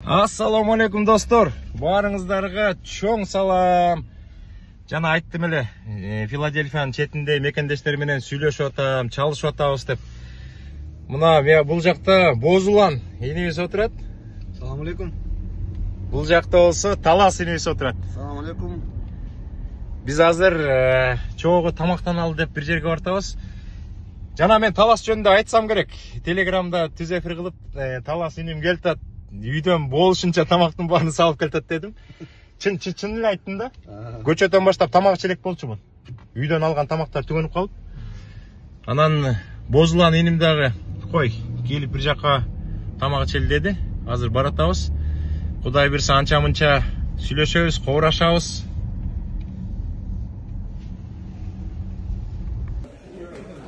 Assalamu алейкум достор. Барыңыздарга чоң салам. Жана айттым эле, Филадельфиянын четинде мекендештер менен сүйлөшүп атам, чалышып атабыз деп. Мына бул жакта Бозулан энебиз отурат. Салам алейкум. Бул жакта болсо Талас энебиз отурат. Салам алейкум. Биз азыр чогуу тамактаналы деп бир жерге бартабыз. Жана мен Талас жөнүндө айтсам керек. Телеграмда түз эфир кылып, Талас энем келтат. Үйдөн болушунча тамактын баарын салып келтет дедим. Чын эле айттым да. Көчөдөн баштап тамак челек болчумун. Үйдөн алган тамактар түгөнүп калып. Анан Бозулан энем дагы кой, келип бир жака тамак ичели деди. Азыр баратабыз. Кудай бирсе анча-мынча сүйлөшөбүз, коорашабыз.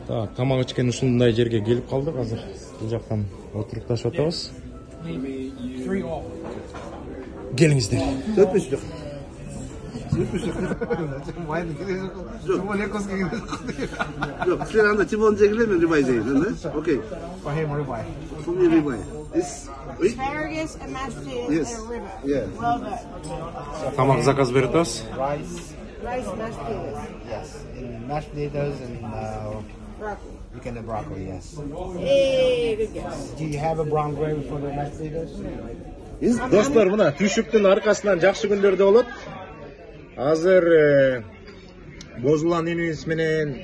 Так, тамак ичкен ушундай жерге келип калдык. Азыр бул жактан отурукташып атабыз. Gelіңіздер. Sötmüş yok. Yok, sen anda Timon Cegile mi ribeye yedin? Okay. For him, ribeye. For me, ribeye. Asparagus and mashed potatoes Yes. and ribeye. Yeah. Well done. Тамак заказ берип атабыз. Rice, Rice and mashed potatoes. yes. And mashed potatoes and Broccoli. you can do broccoli, yes. Hey, good guess. Do you have a brown gravy for the mashed potatoes? Достор, мына түйшүктүн аркасынан жакшы күндөрдө болот. Азыр Бозулан энебиз менен,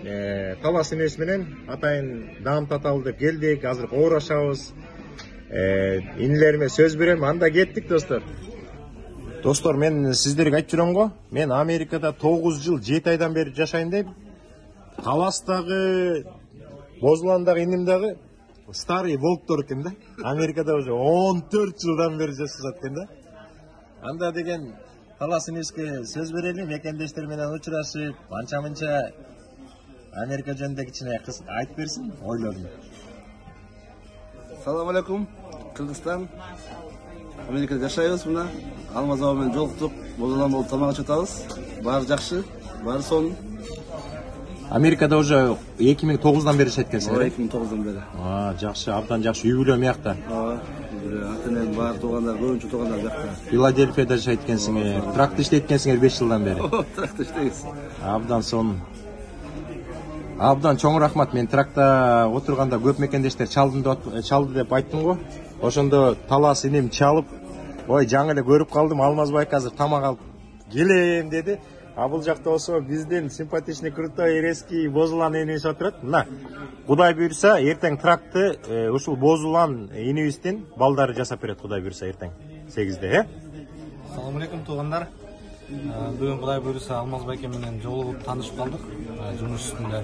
Талас энебиз менен атайын даам таталы деп келдик. Азыр коорашабыз. Инилериме сөз берем, анда кеттик достор. Достор, мен сиздерге айтып жүрөм го. Мен Америкада 9 жыл 7 айдан бери жашайм деп. Таластагы, Бозуландагы энем дагы старый волктор экен да. Америкада уже 14 жылдан бери жашашат экен да. Анда деген Талас энебизге сөз берели, мекендештер менен учурашып, анча-мынча Америка жөнүндө кичине айтып берсин ойлорун. Салам алейкум. Кыргызстан. Америкада жашайбыз мына. Алмаз аба менен жолуктук. Бозулан болуп тамак ичип атабыз. Баары жакшы, баары сонун. Америкада уже 2009-дан бери жашайт экенсиң. 2009-дан бери. Жакшы, абдан жакшы. Үй бүлө мыякта. Атынан баары туугандар, көбүнчө туугандар жакта. Филадельфияда жашайт экенсиңер. Тракты иштейт экенсиңер 5 жылдан бери. Тракты иштейбиз. Абдан сонун. Абдан чоң рахмат. Мен тракта отурганда көп мекендештер чалды деп айттым го. Ошондо Талас энем чалып, ой, жаңы эле көрүп калдым, Алмазбай азыр тамак алып келем деди. А бул жакта болсо биздин симпатичный, крутой, резкий Бозулан энебиз отурат. Мына, Кудай буйрса, эртең тракты ушул Бозулан энебиздин балдары жасап берет, Кудай буйрса эртең 8-де, Салам алейкум туугандар. Бүгүн Кудай буйрса Алмаз байке менен жолугуп таанышып калдык. Жумуш үстүндө.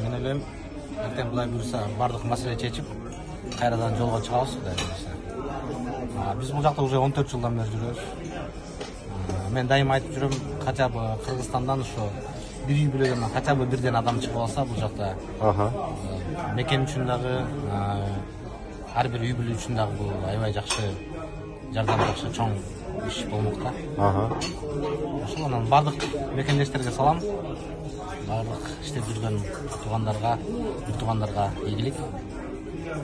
Мен элем эртең Кудай буйрса бардык маселе чечип, кайрадан жолго чыгабыз Кудай буйрса. Биз бул жакта уже 14 жылдан бери жүрөбүз. Мен дайым айтып жүрөм, кача Кыргызстандан ошо бир үй бүлөдөн кача бирден адам чыгып алса бул жакта мекен үчүн дагы, ар бир үй бүлө үчүн дагы бул аябай жакшы жардам, жакшы чоң иш болмок да. Ошол анан бардык мекендештерге салам. Бардык иштеп жүргөн туугандарга, бир туугандарга ийгилик.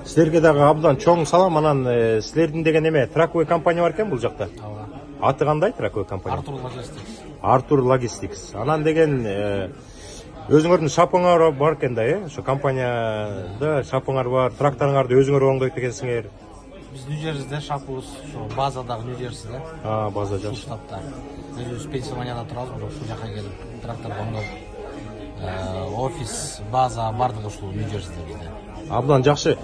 Силерге дагы абдан чоң салам. Анан силердин деген эме Trackaway компания бар экен бул жакта. Аты кандай Trackaway компания? Артур Logistics. Артур Logistics. Анан деген өзүңөрдүн шапыңар бар экен да, ошо компанияда шапыңар бар, тракторуңарды өзүңөр оңдойт экенсиңер. Биз Нью-Джерсиде шапыбыз, ошо базадагы Нью-Джерсиде. База жаш. Штатта. Биз Пенсильванияда турабыз, бирок ушул жака келип трактор оңдоп, офис, база бардык ушул Нью-Джерсиде бизде. Абдан жакшы.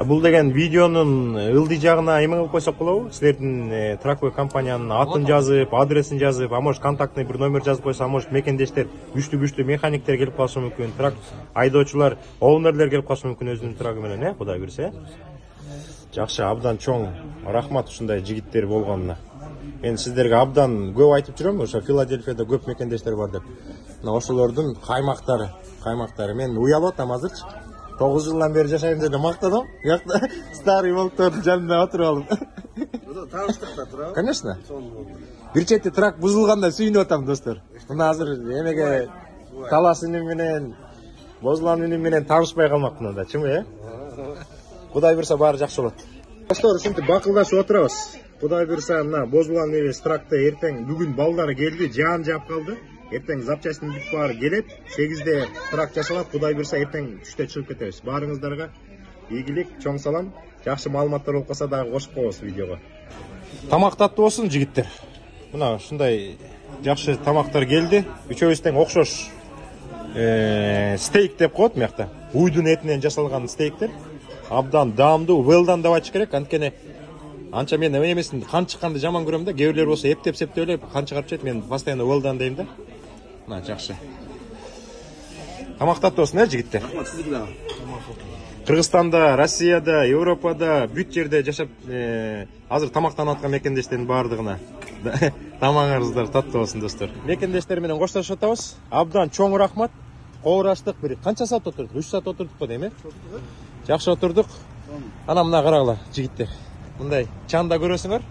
Бул деген видеонун ылдый жагына эме кылып койсок болобу? Силердин Trackaway компаниянын атын жазып, адресин жазып, а может контактный бир номер жазып койсо, а может мекендештер, күчтүү механиктер келип калышы мүмкүн, трак айдоочулар, оунерлер келип калышы мүмкүн өзүнүн трагы менен, Кудай буйрса. Жакшы, абдан чоң рахмат ушундай жигиттер болгонуна. Мен сиздерге абдан көп айтып жүрөм, ошо Филадельфияда көп мекендештер бар деп. Мына ошолордун каймактары. Мен уялып атам азырчы. 9 жылдан бери жашайм деп мактадым. Уякта старый волктордун жанында отуруп алып. Тааныштык да турабы? Конечно. Бир чети трак бузулганда сүйүнүп атам достор. Мына азыр эмеге Талас энем менен, Бозулан энем менен таанышпай калмакмын анда, чынбы, Кудай буйрса баары жакшы болот. Достор, ушинтип бакылдашып отурабыз. Кудай буйруса мына бозулган небес тракта эртең бүгүн балдары келди, жаан жаап калды. Эртең запчастин бүт баары келет. 8-де трак жасалат, кудай буйруса эртең 3-те чыгып кетебиз. Баарыңыздарга ийгилик, чоң салам. Жакшы маалыматтар болуп калса дагы кошуп коебуз видеого. Тамак таттуу болсун жигиттер. Мына ушундай жакшы тамактар келди. Үчөөбүз тең окшош стейк деп коет мыякта. Уйдун этинен жасалган стейктер. Абдан даамдуу, велдан деп айтыш керек. Анткени анча мен эмесин кан чыкканды жаман көрөм да. Кээ бирлер болсо эптеп эле кан чыгарып чейт. Мен постоянно велдан дейм да. Мына жакшы. Тамак таттуу болсун жигиттер. Кыргызстанда, Россияда, Европада, бүт жерде жашап азыр тамактанып аткан мекендештердин баардыгына тамагыңыздар таттуу болсун достор. Мекендештер менен коштошуп атабыз. Абдан чоң рахмат. Коораштык бир канча саат отурдук? 3 саат отурдук го дейм, Жакшы отурдук. Ана мына карагыла жигиттер. Мындай чанда көрөсүңөр.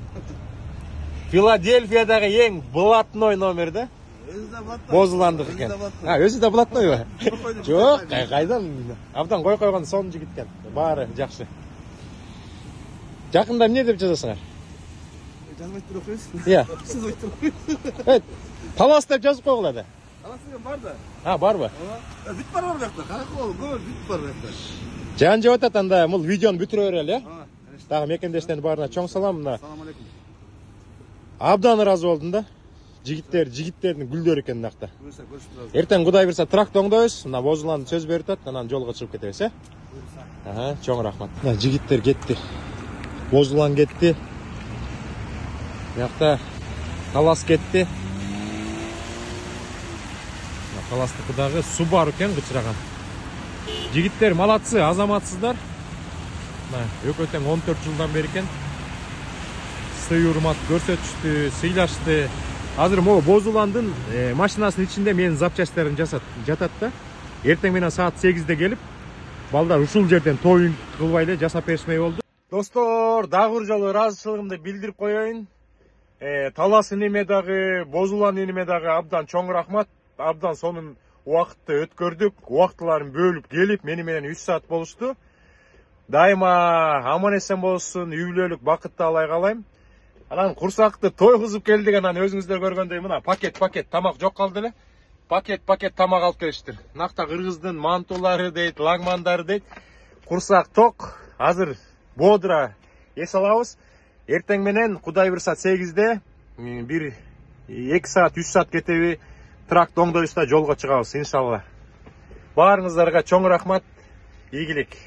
Филадельфиядагы эң блатной номер да. Бозуландык экен. Өзү да блатнойбу? Жок, кайдан? Абдан койгон сонун жигит экен. Баары жакшы. Жакында эмне деп жазасыңар? Жазбайт туруп коебуз. Иә. Сиз айтып туруп. Талас деп жазып койгула да. Таласыга бар да. Барбы? Бүт бар бакта. Каракол, көөр бүт бар бакта. Жан жеп атат анда, бул видеону бүтүрө берели, Дагы мекендештердин баарына чоң салам. Ассаламу алейкум. Абдан ыраазы болдум да. Жигиттердин гүлдөр экен мынакта. Буюрса көрүшүп турабыз. Эртең Кудай буйруса тракты оңдойбуз. Мына бозуланды сөз берип атат, анан жолго чыгып кетебиз, чоң рахмат. Мына жигиттер кетти. Бозулан кетти. Мынакта талас кетти. Мына таластыкы дагы суу бар экен кычыраган. Жигиттер малатсы, азаматсыздар. Мына өкөтең 14 жылдан бери экен. Сый урмат көрсөтүштү, сыйлашты. Азыр могу бозуландын машинасынын ичинде менин запчастьтарым жатат да. Эртең менен саат 8-де келип, балдар ушул жерден тоюн кылбай эле жасап беришмей болду. Достор, дагы бир жолу ыраазычылыгымды билдирип коеюн. Талас иниме дагы, бозулан иниме дагы абдан чоң рахмат. Абдан сонун убакытты өткөрдүк. Убактыларын бөлүп келип, мени менен 3 саат болушту. Дайыма аман эсен болсун, үй бүлөлүк бакытты алай калайм. Анан курсакты тойгузуп келдик, анан өзүңүздөр көргөндөй мына пакет тамак жок калды эле. Пакет тамак алып келиштир. Накта кыргыздын мантулары дейт, лагмандары дейт. Курсак ток. Азыр бодра эс алабыз. Эртең менен Кудай буйруса 8-де бир 2 саат 3 саат кетеби тракты оңдойбуз да жолго чыгабыз иншалла. Баарыңыздарга чоң рахмат. Ийгилик.